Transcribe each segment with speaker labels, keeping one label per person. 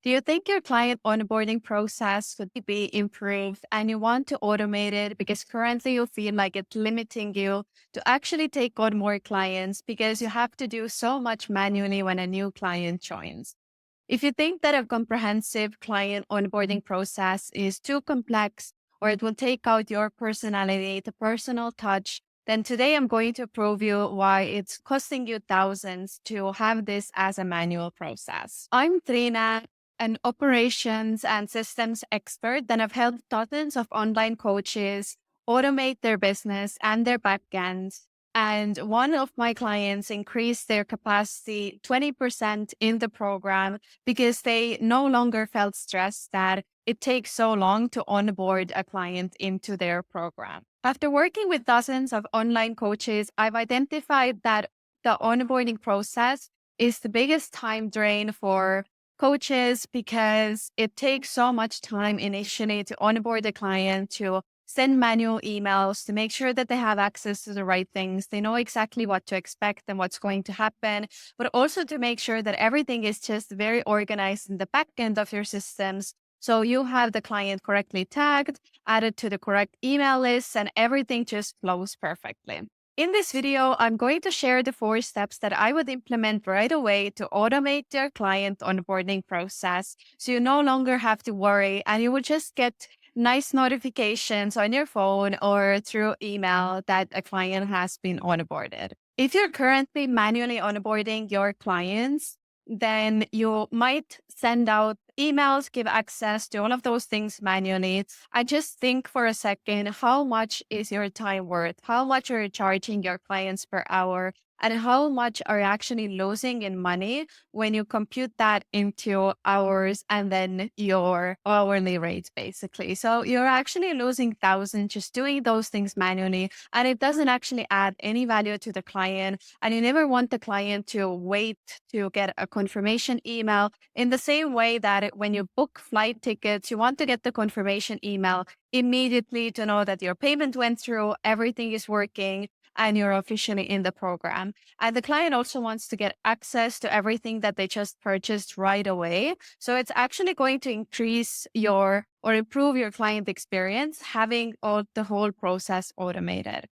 Speaker 1: Do you think your client onboarding process could be improved and you want to automate it because currently you feel like it's limiting you to actually take on more clients because you have to do so much manually when a new client joins? If you think that a comprehensive client onboarding process is too complex or it will take out your personality, the personal touch, then today I'm going to prove you why it's costing you thousands to have this as a manual process. I'm Trina, an operations and systems expert that have helped dozens of online coaches automate their business and their backends. And one of my clients increased their capacity 20% in the program because they no longer felt stressed that it takes so long to onboard a client into their program. After working with dozens of online coaches, I've identified that the onboarding process is the biggest time drain for coaches because it takes so much time initially to onboard the client, to send manual emails, to make sure that they have access to the right things. They know exactly what to expect and what's going to happen, but also to make sure that everything is just very organized in the back end of your systems. So you have the client correctly tagged, added to the correct email list, and everything just flows perfectly. In this video, I'm going to share the 4 steps that I would implement right away to automate your client onboarding process. So you no longer have to worry and you will just get nice notifications on your phone or through email that a client has been onboarded. If you're currently manually onboarding your clients, then you might send out emails, give access to all of those things manually. I just think for a second, how much is your time worth? How much are you charging your clients per hour? And how much are you actually losing in money when you compute that into hours and then your hourly rate, basically? So you're actually losing thousands just doing those things manually, and it doesn't actually add any value to the client. And you never want the client to wait to get a confirmation email. In the same way that when you book flight tickets, you want to get the confirmation email immediately to know that your payment went through, everything is working, and you're officially in the program. And the client also wants to get access to everything that they just purchased right away. So it's actually going to increase your or improve your client experience having the whole process automated.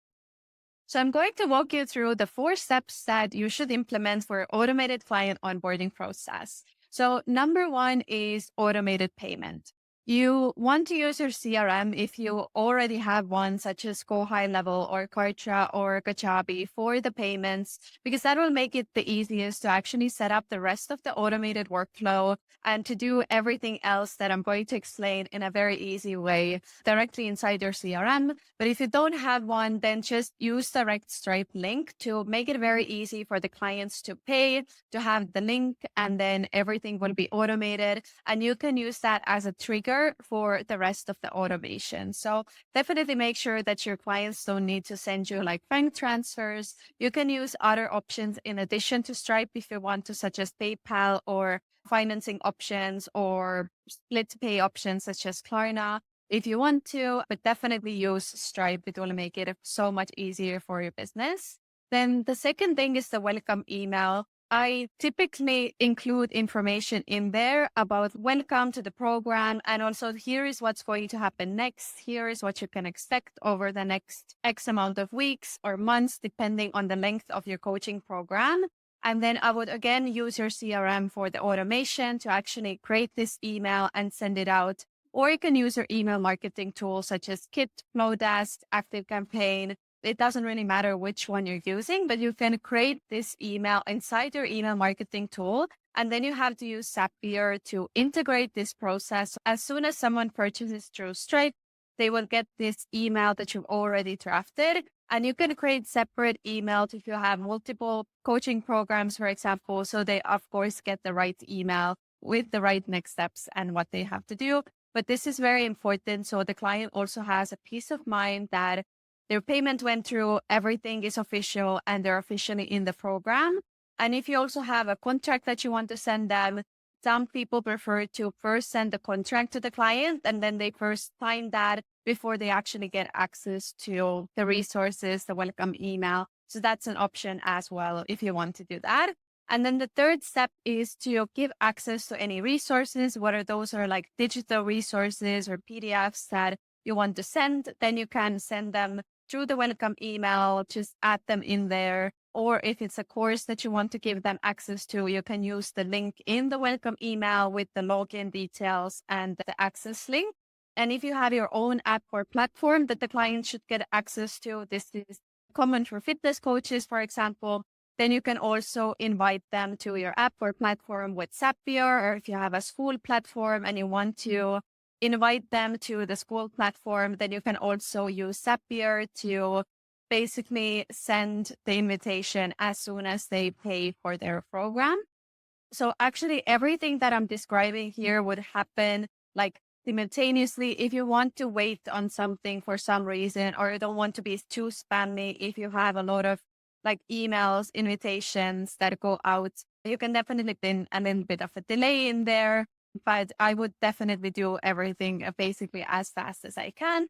Speaker 1: So I'm going to walk you through the 4 steps that you should implement for automated client onboarding process. So number one is automated payment. You want to use your CRM if you already have one, such as Go High Level or Kartra or Kajabi for the payments, because that will make it the easiest to actually set up the rest of the automated workflow and to do everything else that I'm going to explain in a very easy way directly inside your CRM. But if you don't have one, then just use direct Stripe link to make it very easy for the clients to pay, to have the link, and then everything will be automated. And you can use that as a trigger for the rest of the automation. So definitely make sure that your clients don't need to send you like bank transfers. You can use other options in addition to Stripe if you want to, such as PayPal or financing options or split pay options such as Klarna if you want to, but definitely use Stripe. It will make it so much easier for your business. Then the second thing is the welcome email. I typically include information in there about welcome to the program. And also, here is what's going to happen next. Here is what you can expect over the next X amount of weeks or months, depending on the length of your coaching program. And then I would again use your CRM for the automation to actually create this email and send it out. Or you can use your email marketing tools such as Kit, Flowdesk, ActiveCampaign. It doesn't really matter which one you're using, but you can create this email inside your email marketing tool. And then you have to use Zapier to integrate this process. As soon as someone purchases through Stripe, they will get this email that you've already drafted. And you can create separate emails if you have multiple coaching programs, for example. So they, of course, get the right email with the right next steps and what they have to do. But this is very important. So the client also has a peace of mind that their payment went through, everything is official, and they're officially in the program. And if you also have a contract that you want to send them, some people prefer to first send the contract to the client and then they first sign that before they actually get access to the resources, the welcome email. So that's an option as well if you want to do that. And then the third step is to give access to any resources, whether those are like digital resources or PDFs that you want to send, then you can send them through the welcome email, just add them in there. Or if it's a course that you want to give them access to, you can use the link in the welcome email with the login details and the access link. And if you have your own app or platform that the client should get access to, this is common for fitness coaches, for example, then you can also invite them to your app or platform with Zapier, or if you have a school platform and you want to invite them to the school platform, then you can also use Zapier to basically send the invitation as soon as they pay for their program. So actually everything that I'm describing here would happen like simultaneously. If you want to wait on something for some reason, or you don't want to be too spammy, if you have a lot of like emails, invitations that go out, you can definitely put a little bit of a delay in there, but I would definitely do everything basically as fast as I can.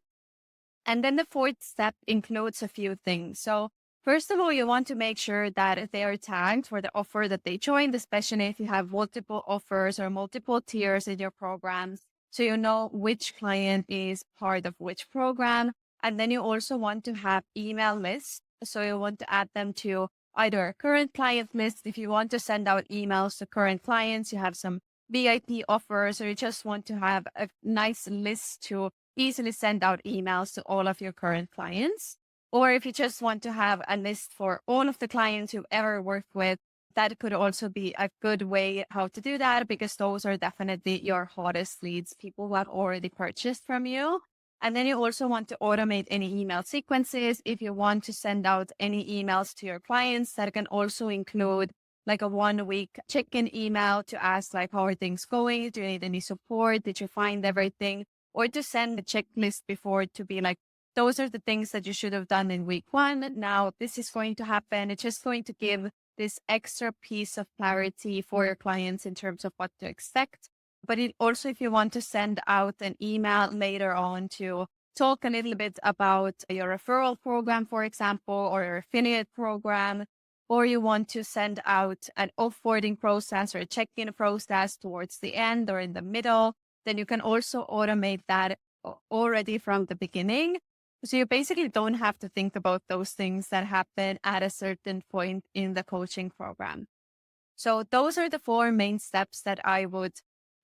Speaker 1: And then the fourth step includes a few things. So first of all, you want to make sure that they are tagged for the offer that they joined, especially if you have multiple offers or multiple tiers in your programs. So you know which client is part of which program. And then you also want to have email lists. So you want to add them to either a current client list. If you want to send out emails to current clients, you have some VIP offers, or you just want to have a nice list to easily send out emails to all of your current clients. Or if you just want to have a list for all of the clients you've ever worked with, that could also be a good way how to do that, because those are definitely your hottest leads, people who have already purchased from you. And then you also want to automate any email sequences. If you want to send out any emails to your clients, that can also include like a 1 week check-in email to ask like, how are things going? Do you need any support? Did you find everything? Or to send a checklist before to be like, those are the things that you should have done in week 1. Now this is going to happen. It's just going to give this extra piece of clarity for your clients in terms of what to expect. But it also, if you want to send out an email later on to talk a little bit about your referral program, for example, or your affiliate program, or you want to send out an offboarding process or a check-in process towards the end or in the middle, then you can also automate that already from the beginning. So you basically don't have to think about those things that happen at a certain point in the coaching program. So those are the 4 main steps that I would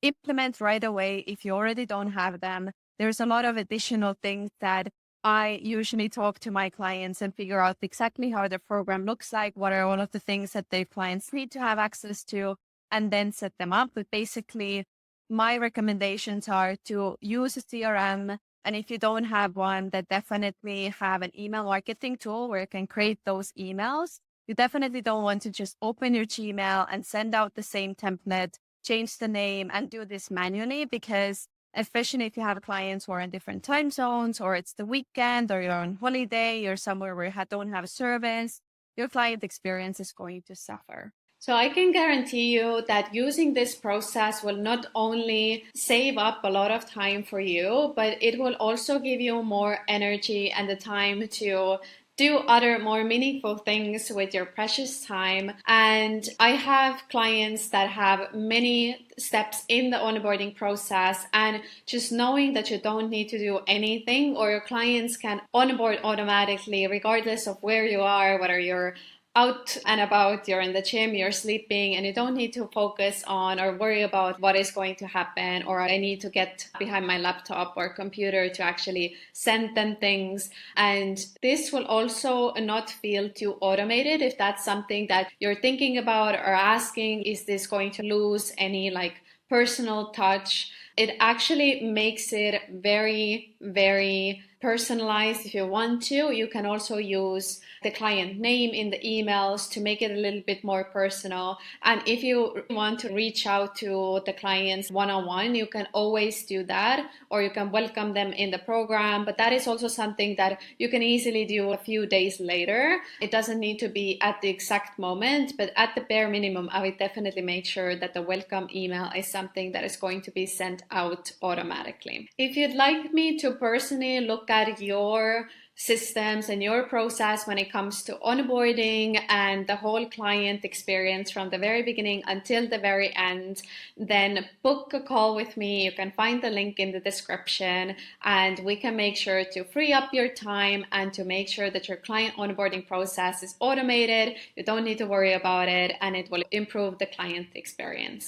Speaker 1: implement right away if you already don't have them. There's a lot of additional things that I usually talk to my clients and figure out exactly how the program looks like, what are all of the things that their clients need to have access to, and then set them up. But basically, my recommendations are to use a CRM. And if you don't have one, that definitely have an email marketing tool where you can create those emails. You definitely don't want to just open your Gmail and send out the same template, change the name, and do this manually, because especially if you have clients who are in different time zones, or it's the weekend, or you're on holiday, you're somewhere where you don't have service, your client experience is going to suffer. So I can guarantee you that using this process will not only save up a lot of time for you, but it will also give you more energy and the time to do other more meaningful things with your precious time. And I have clients that have many steps in the onboarding process, and just knowing that you don't need to do anything, or your clients can onboard automatically regardless of where you are, whether you're out and about, you're in the gym, you're sleeping, and you don't need to focus on or worry about what is going to happen, or I need to get behind my laptop or computer to actually send them things. And this will also not feel too automated. If that's something that you're thinking about or asking, is this going to lose any like personal touch? It actually makes it very, very personalized. If you want to, you can also use the client name in the emails to make it a little bit more personal. And if you want to reach out to the clients one-on-one, you can always do that, or you can welcome them in the program. But that is also something that you can easily do a few days later. It doesn't need to be at the exact moment, but at the bare minimum, I would definitely make sure that the welcome email is something that is going to be sent out automatically. If you'd like me to personally look look at your systems and your process when it comes to onboarding and the whole client experience from the very beginning until the very end, then book a call with me. You can find the link in the description, and we can make sure to free up your time and to make sure that your client onboarding process is automated. You don't need to worry about it, and it will improve the client experience.